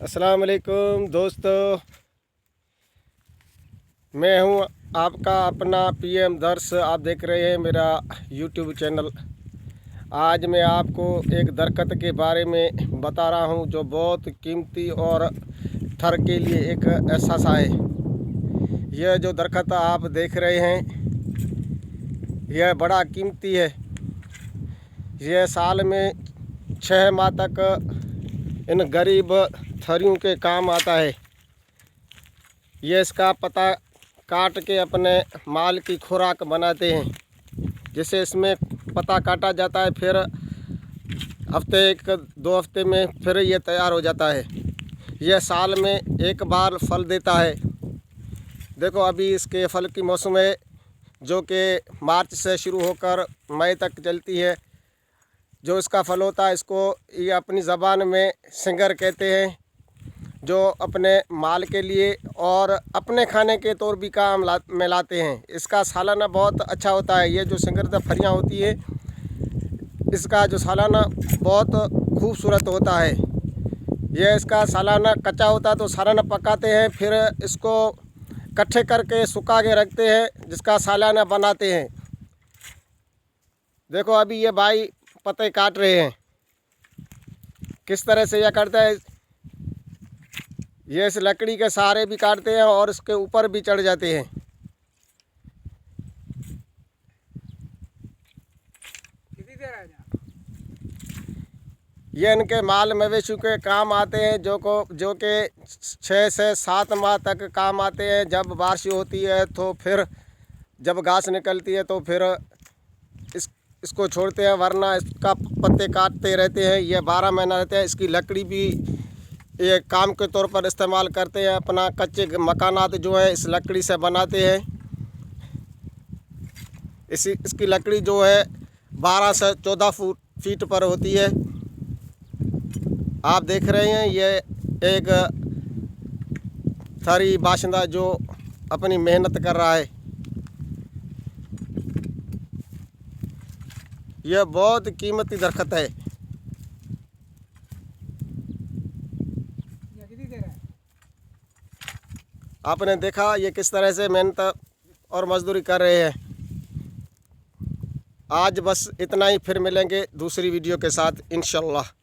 अस्सलाम वालेकुम दोस्तों, मैं हूं आपका अपना पीएम दर्श। आप देख रहे हैं मेरा यूट्यूब चैनल। आज मैं आपको एक दरख्त के बारे में बता रहा हूं जो बहुत कीमती और थर के लिए एक ऐसा सा है। यह जो दरख्त आप देख रहे हैं यह बड़ा कीमती है। यह साल में 6 माह तक इन गरीब थरियों के काम आता है। ये इसका पत्ता काट के अपने माल की खुराक बनाते हैं। जिसे इसमें पत्ता काटा जाता है, फिर हफ्ते 1-2 हफ्ते में फिर ये तैयार हो जाता है। यह साल में एक बार फल देता है। देखो अभी इसके फल की मौसम है जो कि मार्च से शुरू होकर मई तक चलती है। जो इसका फल होता है इसको ये अपनी ज़बान में सिंगर कहते हैं, जो अपने माल के लिए और अपने खाने के तौर भी काम में लाते हैं। इसका सालाना बहुत अच्छा होता है। ये जो सिंगर फलियाँ होती है इसका जो सालाना बहुत खूबसूरत होता है। यह इसका सालाना कच्चा होता है तो सालाना पकाते हैं, फिर इसको इकट्ठे करके सुखा के रखते हैं, जिसका सालाना बनाते हैं। देखो अभी ये भाई पत्ते काट रहे हैं। किस तरह से यह करता है, ये इस लकड़ी के सहारे भी काटते हैं और इसके ऊपर भी चढ़ जाते हैं। ये इनके माल मवेशियों के काम आते हैं, जो कि 6 से 7 माह तक काम आते हैं। जब बारिश होती है तो फिर जब घास निकलती है तो फिर इसको छोड़ते हैं, वरना इसका पत्ते काटते रहते हैं। ये 12 महीना रहते हैं। इसकी लकड़ी भी ये काम के तौर पर इस्तेमाल करते हैं। अपना कच्चे मकानात जो है इस लकड़ी से बनाते हैं। इसकी लकड़ी जो है 12 से 14 फीट पर होती है। आप देख रहे हैं ये एक थरी बाशिंदा जो अपनी मेहनत कर रहा है। यह बहुत कीमती दरख्त है। आपने देखा ये किस तरह से मेहनत और मजदूरी कर रहे हैं। आज बस इतना ही, फिर मिलेंगे दूसरी वीडियो के साथ इंशाल्लाह।